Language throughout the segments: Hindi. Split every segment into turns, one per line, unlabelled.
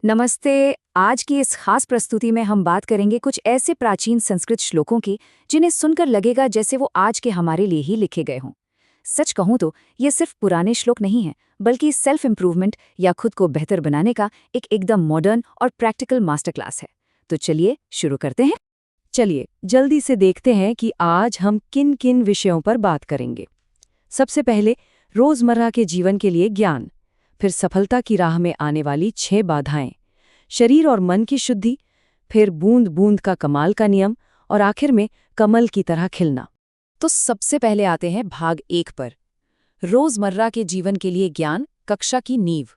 नमस्ते। आज की इस खास प्रस्तुति में हम बात करेंगे कुछ ऐसे प्राचीन संस्कृत श्लोकों की जिन्हें सुनकर लगेगा जैसे वो आज के हमारे लिए ही लिखे गए हों। सच कहूं तो ये सिर्फ पुराने श्लोक नहीं हैं, बल्कि सेल्फ इम्प्रूवमेंट या खुद को बेहतर बनाने का एक एकदम मॉडर्न और प्रैक्टिकल मास्टर क्लास है। तो चलिए शुरू करते हैं।
चलिए जल्दी से देखते हैं कि आज हम किन किन विषयों पर बात करेंगे। सबसे पहले रोजमर्रा के जीवन के लिए ज्ञान, फिर सफलता की राह में आने वाली 6 बाधाएं, शरीर और मन की शुद्धि, फिर बूंद बूंद का कमाल का नियम और आखिर में कमल की तरह खिलना।
तो सबसे पहले आते हैं भाग 1 पर, रोजमर्रा के जीवन के लिए ज्ञान, कक्षा की नींव।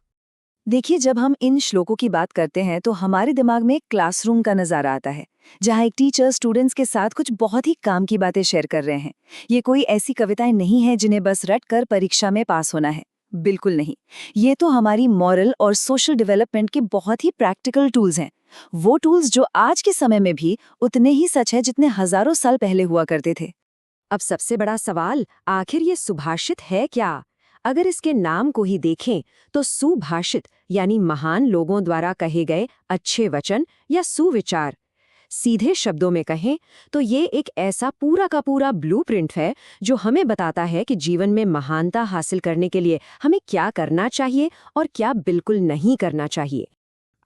देखिए, जब हम इन श्लोकों की बात करते हैं तो हमारे दिमाग में एक क्लासरूम का नजारा आता है, जहां एक टीचर स्टूडेंट्स के साथ कुछ बहुत ही काम की बातें शेयर कर रहे हैं। ये कोई ऐसी कविताएं नहीं है जिन्हें बस रट कर परीक्षा में पास होना है, बिल्कुल नहीं। ये तो हमारी मॉरल और सोशल डेवलपमेंट के बहुत ही प्रैक्टिकल टूल्स हैं। वो टूल्स जो आज के समय में भी उतने ही सच है जितने हजारों साल पहले हुआ करते थे।
अब सबसे बड़ा सवाल, आखिर ये सुभाषित है क्या? अगर इसके नाम को ही देखें तो सुभाषित यानी महान लोगों द्वारा कहे गए अच्छे वचन या सुविचार। सीधे शब्दों में कहें तो ये एक ऐसा पूरा का पूरा ब्लूप्रिंट है जो हमें बताता है कि जीवन में महानता हासिल करने के लिए हमें क्या करना चाहिए और क्या बिल्कुल नहीं करना चाहिए।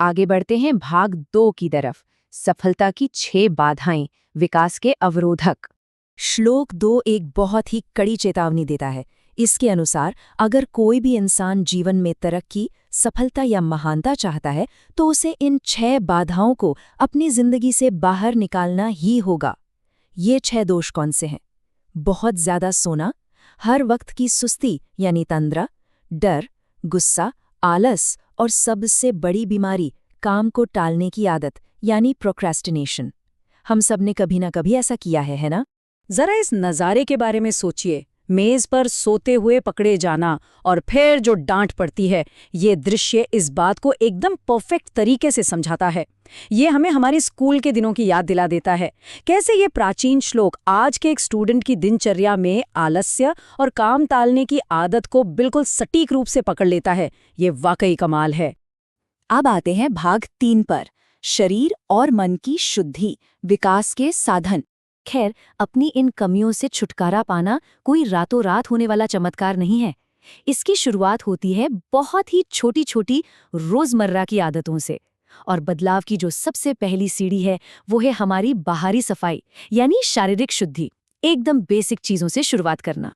आगे बढ़ते हैं भाग 2 की तरफ, सफलता की 6 बाधाएं, विकास के अवरोधक।
श्लोक 2 एक बहुत ही कड़ी चेतावनी देता है। इसके अनुसार अगर कोई भी इंसान जीवन में तरक्की, सफलता या महानता चाहता है तो उसे इन 6 बाधाओं को अपनी जिंदगी से बाहर निकालना ही होगा। ये 6 दोष कौन से हैं? बहुत ज्यादा सोना, हर वक्त की सुस्ती यानी तंद्रा, डर, गुस्सा, आलस और सबसे बड़ी बीमारी, काम को टालने की आदत यानी प्रोक्रेस्टिनेशन। हम सब ने कभी ना कभी ऐसा किया है ना?
जरा इस नज़ारे के बारे में सोचिए। मेज पर सोते हुए पकड़े जाना और फिर जो डांट पड़ती है, ये दृश्य इस बात को एकदम परफेक्ट तरीके से समझाता है। ये हमें हमारे स्कूल के दिनों की याद दिला देता है। कैसे ये प्राचीन श्लोक आज के एक स्टूडेंट की दिनचर्या में आलस्य और काम टालने की आदत को बिल्कुल सटीक रूप से पकड़ लेता है। ये वाकई कमाल है।
अब आते हैं भाग 3 पर, शरीर और मन की शुद्धि, विकास के साधन। खैर, अपनी इन कमियों से छुटकारा पाना कोई रातों रात होने वाला चमत्कार नहीं है। इसकी शुरुआत होती है बहुत ही छोटी छोटी रोजमर्रा की आदतों से। और बदलाव की जो सबसे पहली सीढ़ी है वो है हमारी बाहरी सफाई यानी शारीरिक शुद्धि। एकदम बेसिक चीजों से शुरुआत करना।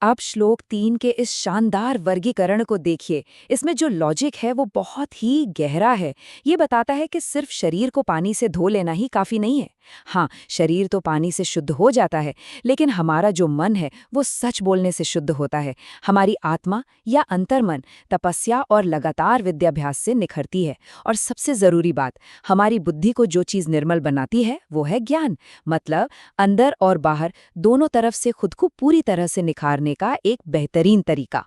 अब श्लोक 3 के इस शानदार वर्गीकरण को देखिए। इसमें जो लॉजिक है वो बहुत ही गहरा है। ये बताता है कि सिर्फ शरीर को पानी से धो लेना ही काफी नहीं है। हाँ, शरीर तो पानी से शुद्ध हो जाता है, लेकिन हमारा जो मन है वो सच बोलने से शुद्ध होता है। हमारी आत्मा या अंतर्मन तपस्या और लगातार विद्याभ्यास से निखरती है। और सबसे जरूरी बात, हमारी बुद्धि को जो चीज निर्मल बनाती है वो है ज्ञान। मतलब अंदर और बाहर दोनों तरफ से खुद को पूरी तरह से निखारने का एक बेहतरीन तरीका।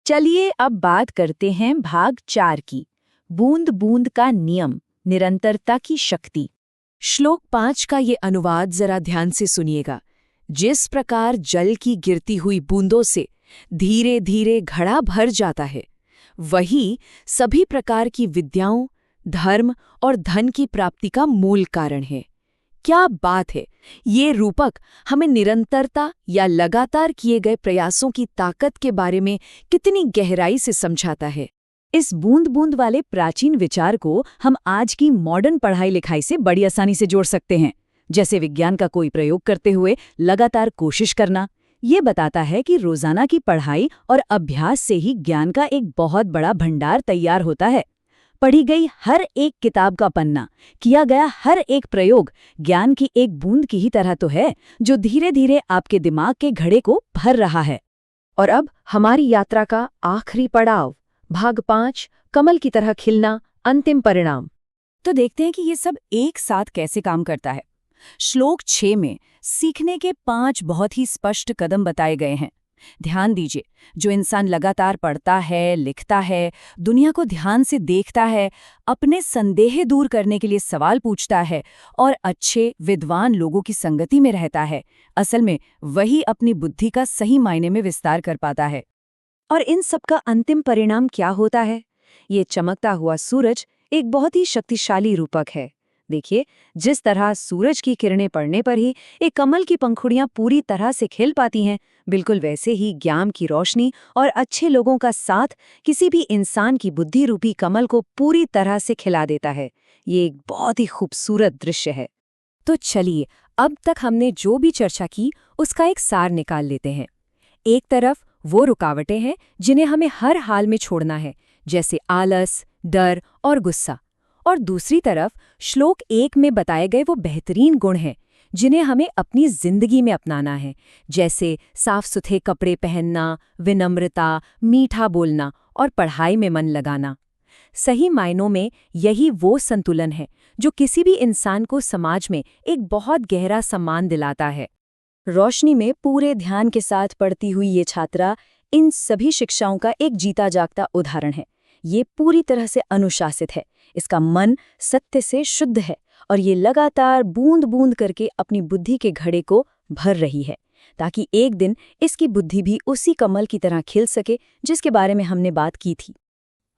चलिए अब बात करते हैं भाग 4 की, बूंद बूंद का नियम, निरंतरता की शक्ति।
श्लोक 5 का ये अनुवाद जरा ध्यान से सुनिएगा। जिस प्रकार जल की गिरती हुई बूंदों से धीरे धीरे घड़ा भर जाता है, वही सभी प्रकार की विद्याओं, धर्म और धन की प्राप्ति का मूल कारण है। क्या बात है! ये रूपक हमें निरंतरता या लगातार किए गए प्रयासों की ताकत के बारे में कितनी गहराई से समझाता है।
इस बूंद बूंद वाले प्राचीन विचार को हम आज की मॉडर्न पढ़ाई लिखाई से बड़ी आसानी से जोड़ सकते हैं। जैसे विज्ञान का कोई प्रयोग करते हुए लगातार कोशिश करना। ये बताता है कि रोजाना की पढ़ाई और अभ्यास से ही ज्ञान का एक बहुत बड़ा भंडार तैयार होता है। पढ़ी गई हर एक किताब का पन्ना, किया गया हर एक प्रयोग ज्ञान की एक बूंद की ही तरह तो है, जो धीरे धीरे आपके दिमाग के घड़े को भर रहा है।
और अब हमारी यात्रा का आखिरी पड़ाव, भाग 5, कमल की तरह खिलना, अंतिम परिणाम।
तो देखते हैं कि ये सब एक साथ कैसे काम करता है। श्लोक 6 में सीखने के 5 बहुत ही स्पष्ट कदम बताए गए हैं। ध्यान दीजिए, जो इंसान लगातार पढ़ता है, लिखता है, दुनिया को ध्यान से देखता है, अपने संदेह दूर करने के लिए सवाल पूछता है और अच्छे विद्वान लोगों की संगति में रहता है, असल में वही अपनी बुद्धि का सही मायने में विस्तार कर पाता है। और इन सब का अंतिम परिणाम क्या होता है? ये चमकता हुआ सूरज एक बहुत ही शक्तिशाली रूपक है। देखिए, जिस तरह सूरज की किरणें पड़ने पर ही एक कमल की पंखुड़ियां पूरी तरह से खिल पाती हैं, बिल्कुल वैसे ही ज्ञान की रोशनी और अच्छे लोगों का साथ किसी भी इंसान की बुद्धि रूपी कमल को पूरी तरह से खिला देता है। ये एक बहुत ही खूबसूरत दृश्य है।
तो चलिए, अब तक हमने जो भी चर्चा की उसका एक सार निकाल लेते हैं। एक तरफ वो रुकावटें हैं जिन्हें हमें हर हाल में छोड़ना है, जैसे आलस, डर और गुस्सा। और दूसरी तरफ श्लोक 1 में बताए गए वो बेहतरीन गुण हैं जिन्हें हमें अपनी जिंदगी में अपनाना है, जैसे साफ सुथरे कपड़े पहनना, विनम्रता, मीठा बोलना और पढ़ाई में मन लगाना। सही मायनों में यही वो संतुलन है जो किसी भी इंसान को समाज में एक बहुत गहरा सम्मान दिलाता है। रोशनी में पूरे ध्यान के साथ पढ़ती हुई ये छात्रा इन सभी शिक्षाओं का एक जीता जागता उदाहरण है। ये पूरी तरह से अनुशासित है, इसका मन सत्य से शुद्ध है और ये लगातार बूंद बूंद करके अपनी बुद्धि के घड़े को भर रही है, ताकि एक दिन इसकी बुद्धि भी उसी कमल की तरह खिल सके जिसके बारे में हमने बात की थी।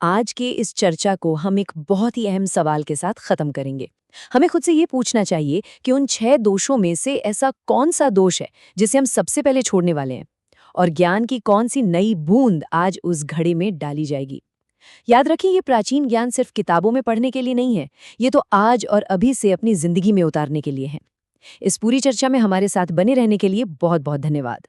आज के इस चर्चा को हम एक बहुत ही अहम सवाल के साथ खत्म करेंगे। हमें खुद से ये पूछना चाहिए कि उन 6 दोषों में से ऐसा कौन सा दोष है जिसे हम सबसे पहले छोड़ने वाले हैं, और ज्ञान की कौन सी नई बूंद आज उस घड़े में डाली जाएगी। याद रखिए, ये प्राचीन ज्ञान सिर्फ किताबों में पढ़ने के लिए नहीं है, ये तो आज और अभी से अपनी जिंदगी में उतारने के लिए है। इस पूरी चर्चा में हमारे साथ बने रहने के लिए बहुत बहुत धन्यवाद।